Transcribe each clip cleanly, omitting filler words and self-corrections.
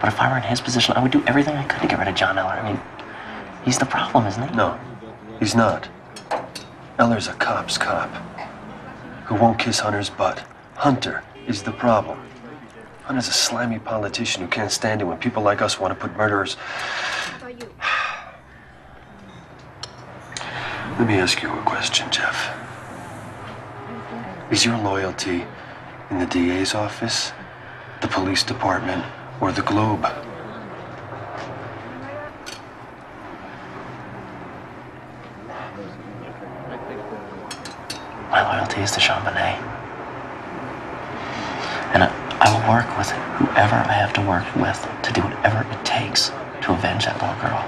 But if I were in his position, I would do everything I could to get rid of John Eller. I mean, he's the problem, isn't he? No, he's not. Eller's a cop's cop who won't kiss Hunter's butt. Hunter is the problem. Hunter's a slimy politician who can't stand it when people like us want to put murderers... Let me ask you a question, Jeff. Is your loyalty in the DA's office, the police department, or the Globe? My loyalty is to JonBenét. And I will work with whoever I have to work with to do whatever it takes to avenge that little girl.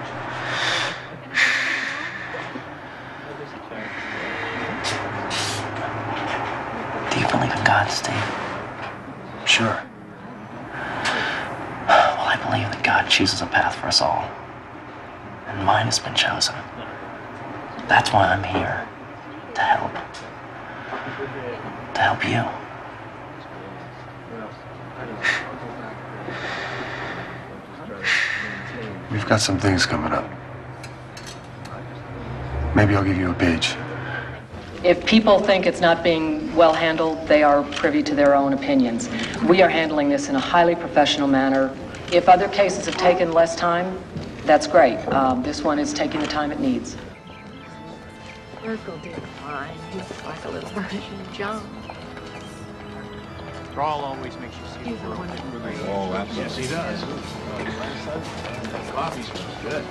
Do you believe in God, Steve? Sure. Well, I believe that God chooses a path for us all. And mine has been chosen. That's why I'm here. To help. To help you. We've got some things coming up. Maybe I'll give you a page. If people think it's not being well handled, they are privy to their own opinions. We are handling this in a highly professional manner. If other cases have taken less time, that's great. This one is taking the time it needs. Urkel did fine. He looks like a little version of John. Thrall always makes you see the world. Oh, absolutely. Yes, he does. Coffee smells good.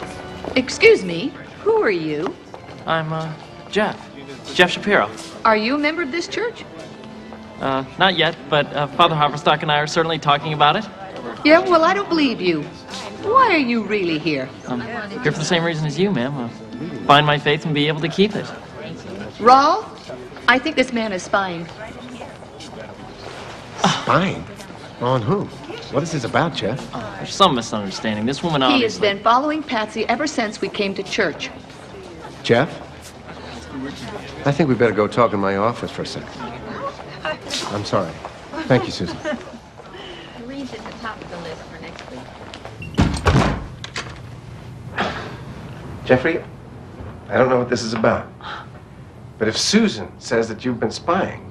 Excuse me, who are you? I'm, Jeff. Jeff Shapiro. Are you a member of this church? Not yet, but Father Haverstock and I are certainly talking about it. Yeah, well, I don't believe you. Why are you really here? Here for the same reason as you, ma'am. Find my faith and be able to keep it. Raul, I think this man is spying. Spying? On who? What is this about, Jeff? There's some misunderstanding. This woman He has obviously... been following Patsy ever since we came to church. Jeff? I think we better go talk in my office for a second. I'm sorry. Thank you, Susan. Reed's at the top of the list for next week. Jeffrey, I don't know what this is about. But if Susan says that you've been spying,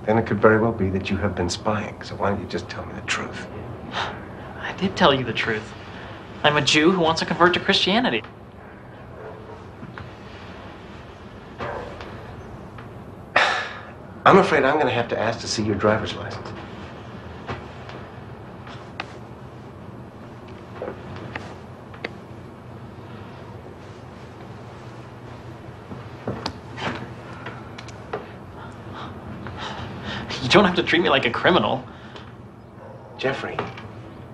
then it could very well be that you have been spying. So why don't you just tell me the truth? I did tell you the truth. I'm a Jew who wants to convert to Christianity. I'm afraid I'm going to have to ask to see your driver's license. You don't have to treat me like a criminal. Jeffrey,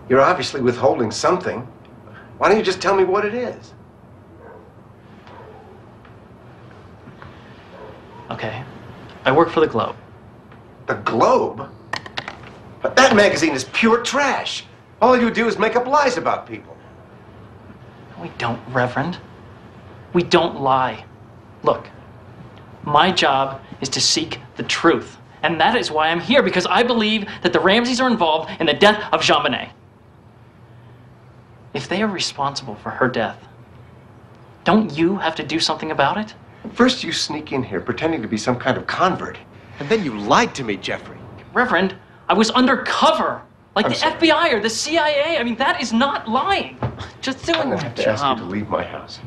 you're obviously withholding something. Why don't you just tell me what it is? Okay. I work for the Globe. The Globe? But that magazine is pure trash. All you do is make up lies about people. We don't, Reverend. We don't lie. Look, my job is to seek the truth. And that is why I'm here, because I believe that the Ramseys are involved in the death of JonBenét. If they are responsible for her death, don't you have to do something about it? First you sneak in here pretending to be some kind of convert. And then you lied to me, Jeffrey. Reverend, I was undercover. Like the sorry. FBI or the CIA. I mean, that is not lying. Just doing I'm my going to have to job. ask you to leave my house.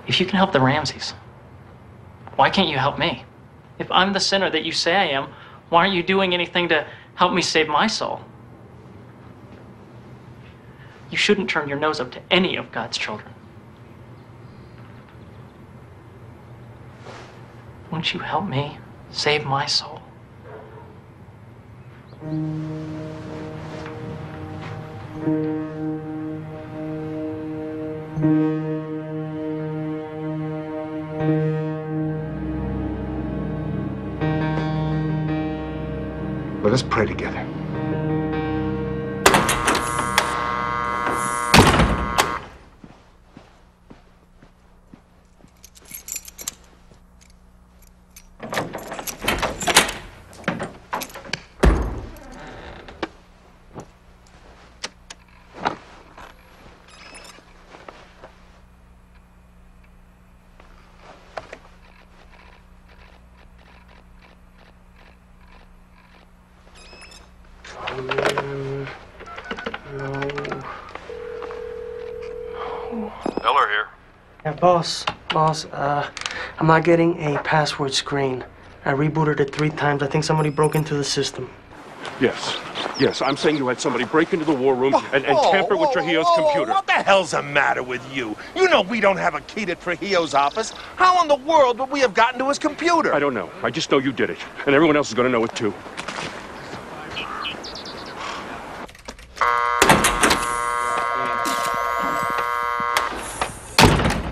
If you can help the Ramseys, why can't you help me? If I'm the sinner that you say I am, why aren't you doing anything to help me save my soul? You shouldn't turn your nose up to any of God's children. Won't you help me save my soul? Let us pray together. Boss, I'm not getting a password screen. I rebooted it 3 times. I think somebody broke into the system. Yes, I'm saying you had somebody break into the war room and tamper with Trujillo's computer. What the hell's the matter with you? You know we don't have a key to Trujillo's office. How in the world would we have gotten to his computer? I don't know. I just know you did it. And everyone else is going to know it, too.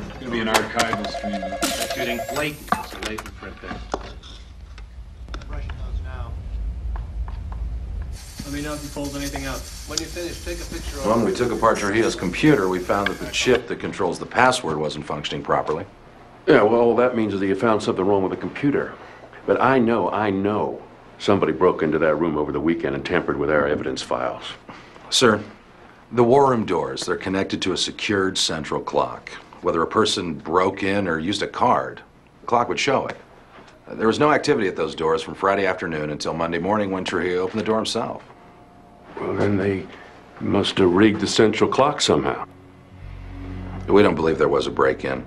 It's going to be an archival stream. They're shooting latent, so latent print that. Let me know if he pulls anything up. When you finish, take a picture of it. When we took apart Trujillo's computer, we found that the chip that controls the password wasn't functioning properly. Yeah, well, all that means is that you found something wrong with the computer. But I know somebody broke into that room over the weekend and tampered with our evidence files. Sir, the war room doors, they're connected to a secured central clock. Whether a person broke in or used a card, the clock would show it. There was no activity at those doors from Friday afternoon until Monday morning when Trujillo opened the door himself. Well, then they must have rigged the central clock somehow. We don't believe there was a break-in.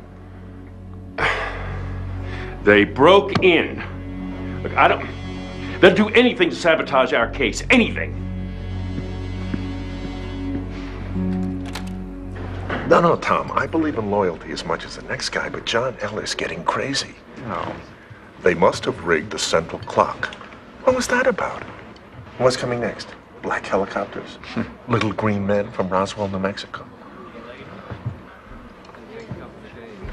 They broke in. Look, they'll do anything to sabotage our case. Anything. No, Tom. I believe in loyalty as much as the next guy, but John Eller's getting crazy. No. They must have rigged the central clock. What was that about? What's coming next? Black helicopters? Little green men from Roswell, New Mexico?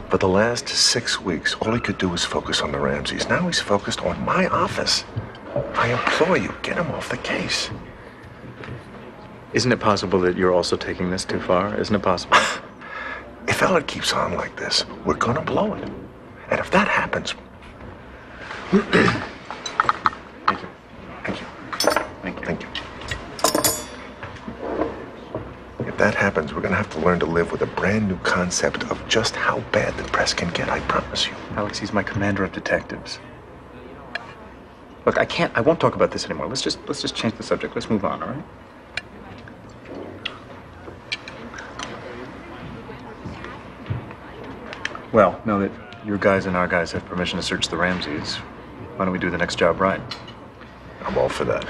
For the last 6 weeks, all he could do was focus on the Ramseys. Now he's focused on my office. I implore you, get him off the case. Isn't it possible that you're also taking this too far? Isn't it possible? If Eller keeps on like this, we're gonna blow it. And if that happens... Thank you. Thank you. Thank you. Thank you. If that happens, we're gonna have to learn to live with a brand new concept of just how bad the press can get, I promise you. Alex, he's my commander of detectives. Look, I won't talk about this anymore. Let's just change the subject. Let's move on, all right? Well, now that your guys and our guys have permission to search the Ramseys, why don't we do the next job right? I'm all for that.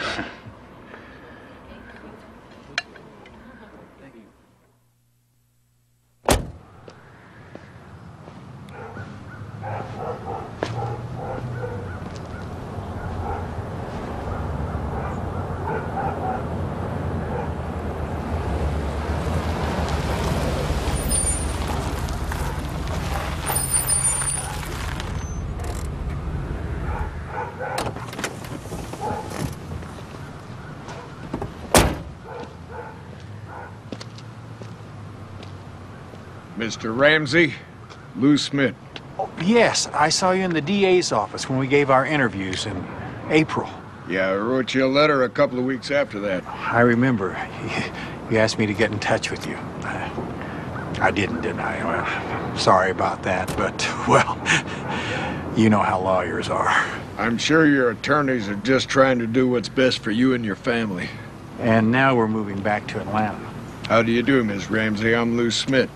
Mr. Ramsey, Lou Smith. Oh, yes, I saw you in the DA's office when we gave our interviews in April. Yeah, I wrote you a letter a couple of weeks after that. I remember. You asked me to get in touch with you. I didn't I? Well, sorry about that, but, well, you know how lawyers are. I'm sure your attorneys are just trying to do what's best for you and your family. And now we're moving back to Atlanta. How do you do, Miss Ramsey? I'm Lou Smith.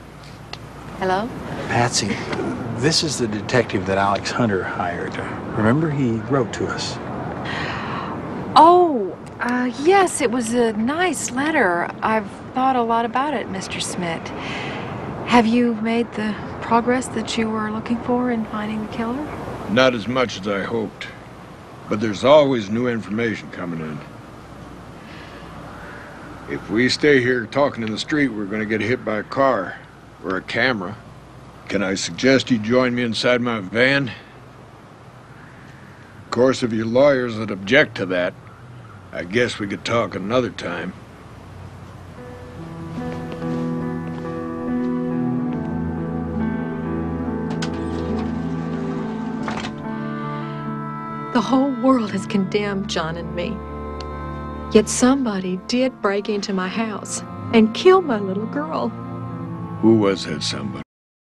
Hello? Patsy, this is the detective that Alex Hunter hired. Remember, he wrote to us. Oh, yes, it was a nice letter. I've thought a lot about it, Mr. Smith. Have you made the progress that you were looking for in finding the killer? Not as much as I hoped. But there's always new information coming in. If we stay here talking in the street, we're going to get hit by a car. Or a camera. Can I suggest you join me inside my van? Of course, if your lawyers would object to that, I guess we could talk another time. The whole world has condemned John and me. Yet somebody did break into my house and kill my little girl. Who was that somebody?